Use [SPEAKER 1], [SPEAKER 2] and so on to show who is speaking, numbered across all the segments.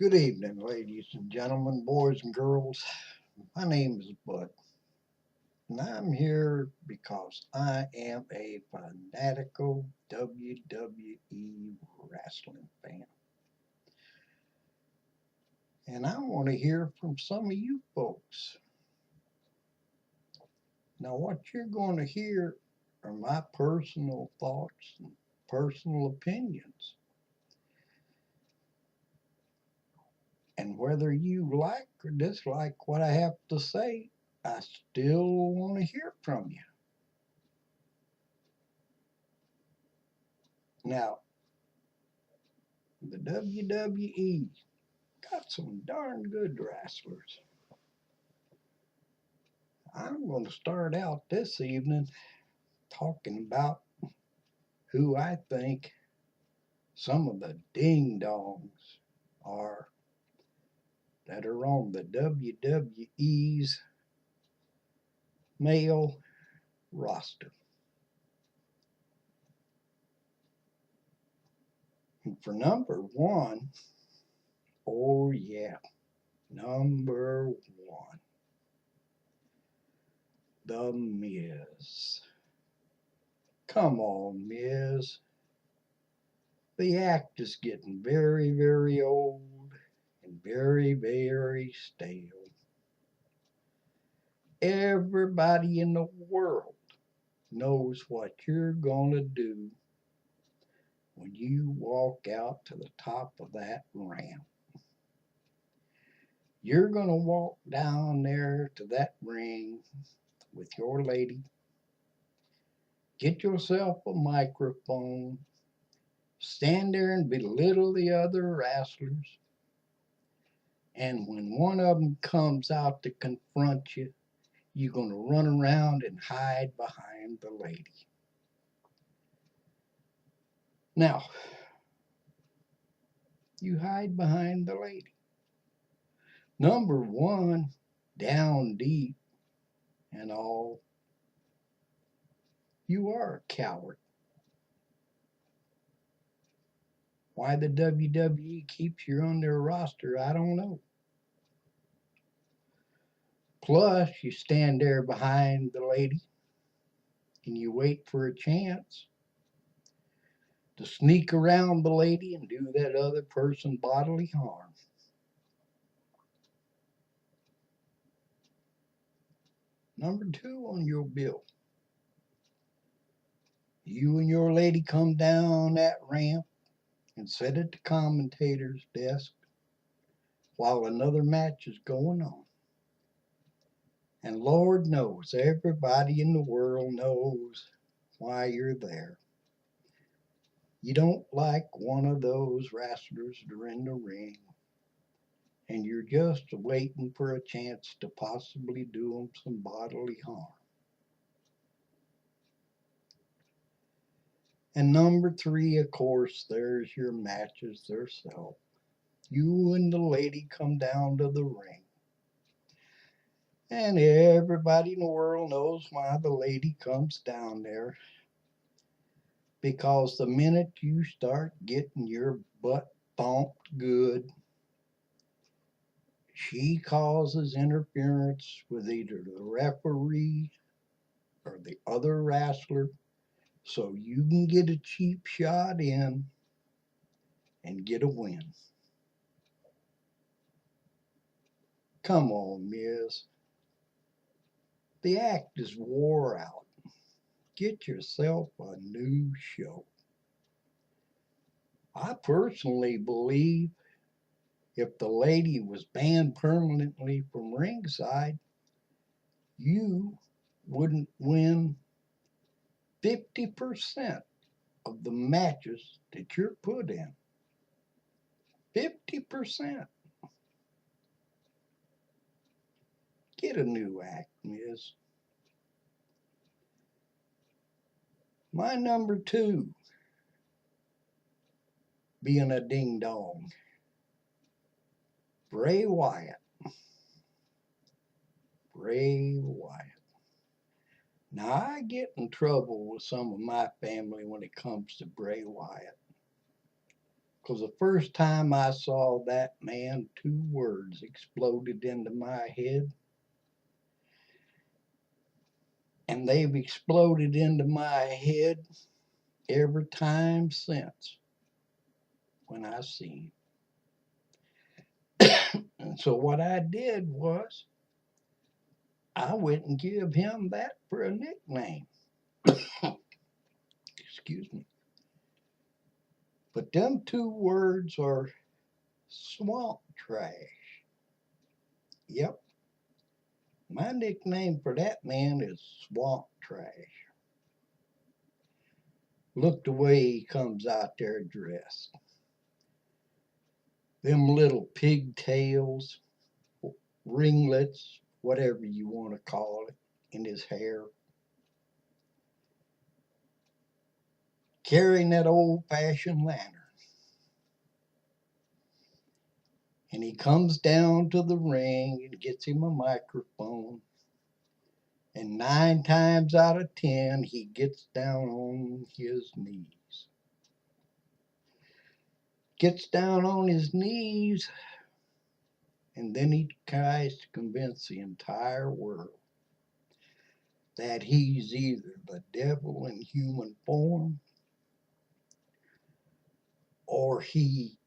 [SPEAKER 1] Good evening, ladies and gentlemen, boys and girls. My name is Bud, and I'm here because I am a fanatical WWE wrestling fan. And I want to hear from some of you folks. Now, what you're going to hear are my personal thoughts and personal opinions. And whether you like or dislike what I have to say, I still want to hear from you. Now, the WWE got some darn good wrestlers. I'm going to start out this evening talking about who I think some of the ding dongs are that are on the WWE's male roster. And for number one, oh yeah, number one, The Miz. Come on, Miz. The act is getting very, very old and very, very stale. Everybody in the world knows what you're going to do when you walk out to the top of that ramp. You're going to walk down there to that ring with your lady, get yourself a microphone, stand there and belittle the other wrestlers. And when one of them comes out to confront you, you're going to run around and hide behind the lady. Now, you hide behind the lady. Number one, down deep and all, you are a coward. Why the WWE keeps you on their roster, I don't know. Plus, you stand there behind the lady and you wait for a chance to sneak around the lady and do that other person bodily harm. Number two on your bill, you and your lady come down that ramp and sit at the commentator's desk while another match is going on. And Lord knows, everybody in the world knows why you're there. You don't like one of those wrestlers that are in the ring, and you're just waiting for a chance to possibly do them some bodily harm. And number three, of course, there's your matches theirself. You and the lady come down to the ring. And everybody in the world knows why the lady comes down there. Because the minute you start getting your butt thumped good, she causes interference with either the referee or the other wrestler so you can get a cheap shot in and get a win. Come on, Miz. The act is wore out. Get yourself a new show. I personally believe if the lady was banned permanently from ringside, you wouldn't win 50% of the matches that you're put in. 50%. Get a new act, Miz. My number two, being a ding dong, Bray Wyatt. Bray Wyatt. Now, I get in trouble with some of my family when it comes to Bray Wyatt. Because the first time I saw that man, two words exploded into my head, and they've exploded into my head every time since when I seen him. And so what I did was I went and give him that for a nickname. Excuse me. But them two words are swamp trash. Yep. My nickname for that man is swamp trash. Look the way he comes out there dressed. Them little pigtails, ringlets, whatever you want to call it, in his hair. Carrying that old fashioned lantern. And he comes down to the ring and gets him a microphone. And 9 times out of 10, he gets down on his knees. Gets down on his knees, and then he tries to convince the entire world that he's either the devil in human form or he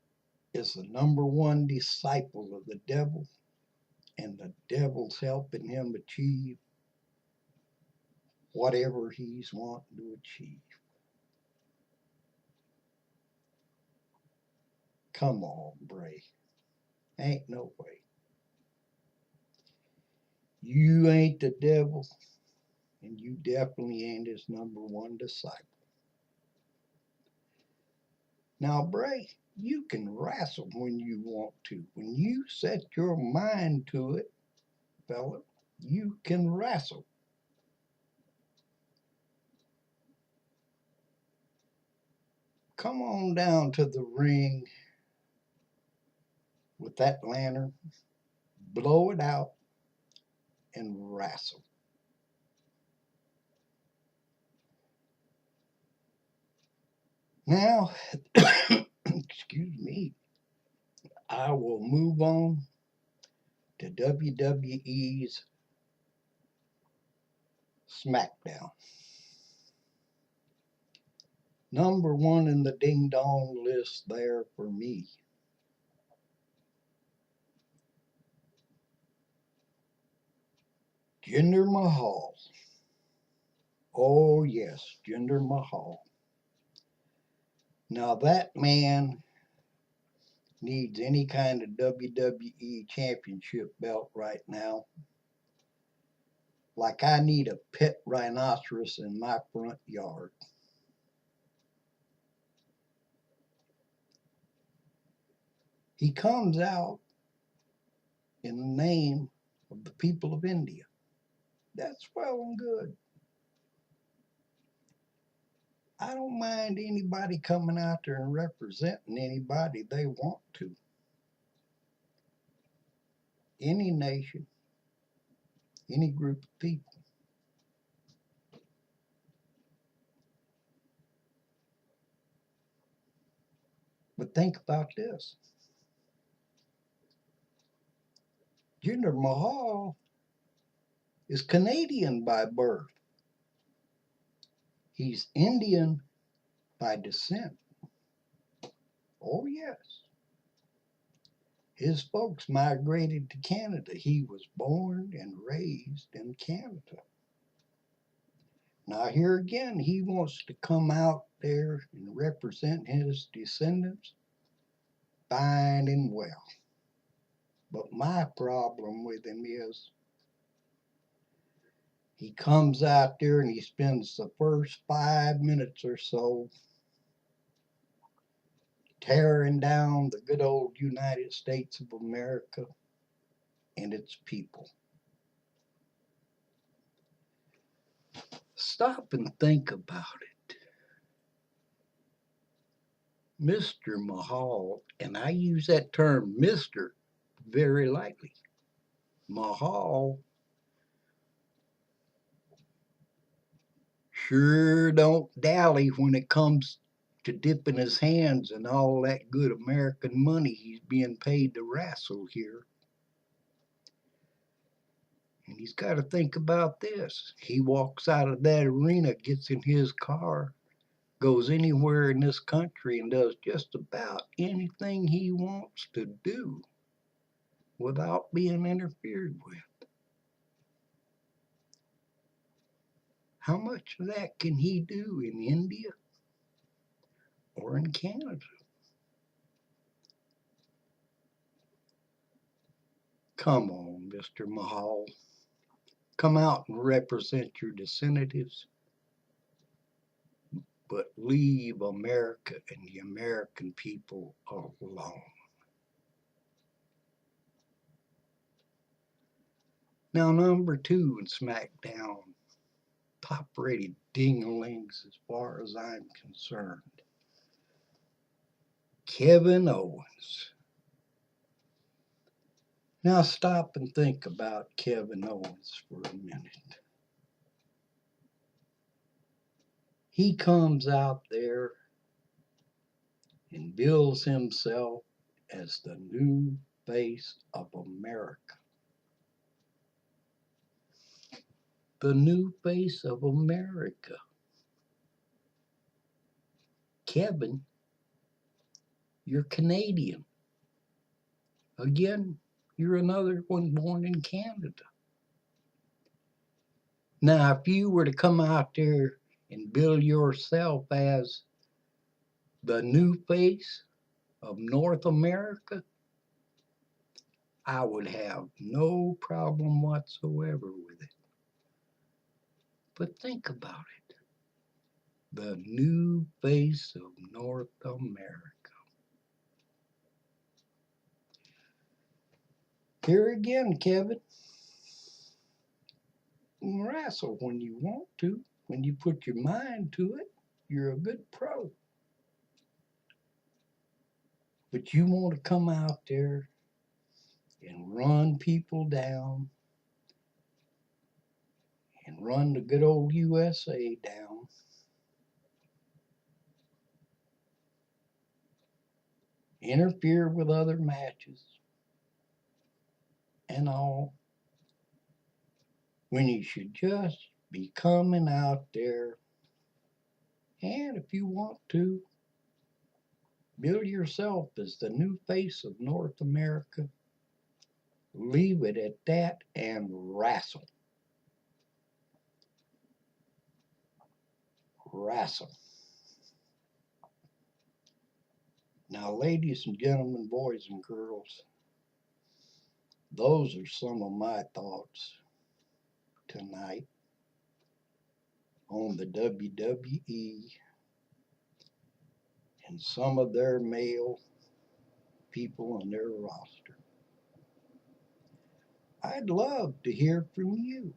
[SPEAKER 1] is the #1 disciple of the devil, and the devil's helping him achieve whatever he's wanting to achieve. Come on, Bray. Ain't no way. You ain't the devil, and you definitely ain't his #1 disciple. Now, Bray, you can wrestle when you want to. When you set your mind to it, fella, you can wrestle. Come on down to the ring with that lantern, blow it out, and wrestle. Now, excuse me, I will move on to WWE's SmackDown. #1 in the ding dong list there for me. Jinder Mahal. Oh, yes, Jinder Mahal. Now, that man needs any kind of WWE championship belt right now. Like I need a pet rhinoceros in my front yard. He comes out in the name of the people of India. That's well and good. I don't mind anybody coming out there and representing anybody they want to. Any nation, any group of people. But think about this. Jinder Mahal is Canadian by birth. He's Indian by descent. Oh, yes. His folks migrated to Canada. He was born and raised in Canada. Now, here again, he wants to come out there and represent his descendants. Fine and well. But my problem with him is he comes out there and he spends the first 5 minutes or so tearing down the good old United States of America and its people. Stop and think about it. Mr. Mahal, and I use that term Mr. very lightly. Mahal sure don't dally when it comes to dipping his hands in all that good American money he's being paid to wrestle here. And he's got to think about this. He walks out of that arena, gets in his car, goes anywhere in this country and does just about anything he wants to do without being interfered with. How much of that can he do in India or in Canada? Come on, Mr. Mahal. Come out and represent your descendants, but leave America and the American people alone. Now, number 2 in SmackDown, top-rated dinglings as far as I'm concerned, Kevin Owens. Now stop and think about Kevin Owens for a minute. He comes out there and bills himself as the new face of America. The new face of America. Kevin, you're Canadian. Again, you're another one born in Canada. Now, if you were to come out there and bill yourself as the new face of North America, I would have no problem whatsoever with it. But think about it. The new face of North America. Here again, Kevin. You can wrestle when you want to. When you put your mind to it, you're a good pro. But you want to come out there and run people down and run the good old USA down. Interfere with other matches and all, when you should just be coming out there and, if you want to, bill yourself as the new face of North America. Leave it at that and wrestle. Wrestle. Now, ladies and gentlemen, boys and girls, those are some of my thoughts tonight on the WWE and some of their male people on their roster. I'd love to hear from you.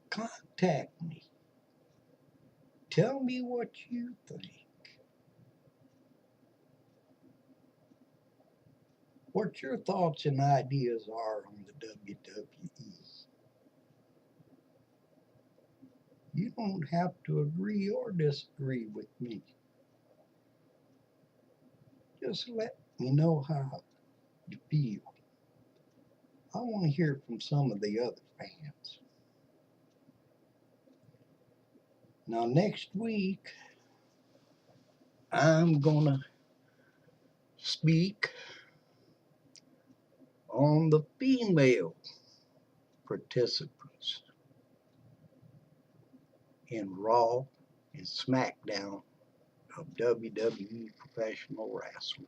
[SPEAKER 1] Contact me. Tell me what you think. What your thoughts and ideas are on the WWE. You don't have to agree or disagree with me. Just let me know how you feel. I want to hear from some of the other fans. Now, next week, I'm going to speak on the female participants in Raw and SmackDown of WWE Professional Wrestling.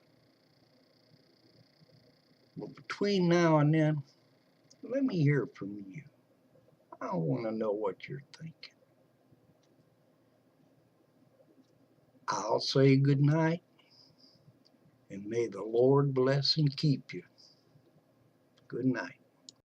[SPEAKER 1] But between now and then, let me hear from you. I want to know what you're thinking. I'll say good night, and may the Lord bless and keep you. Good night.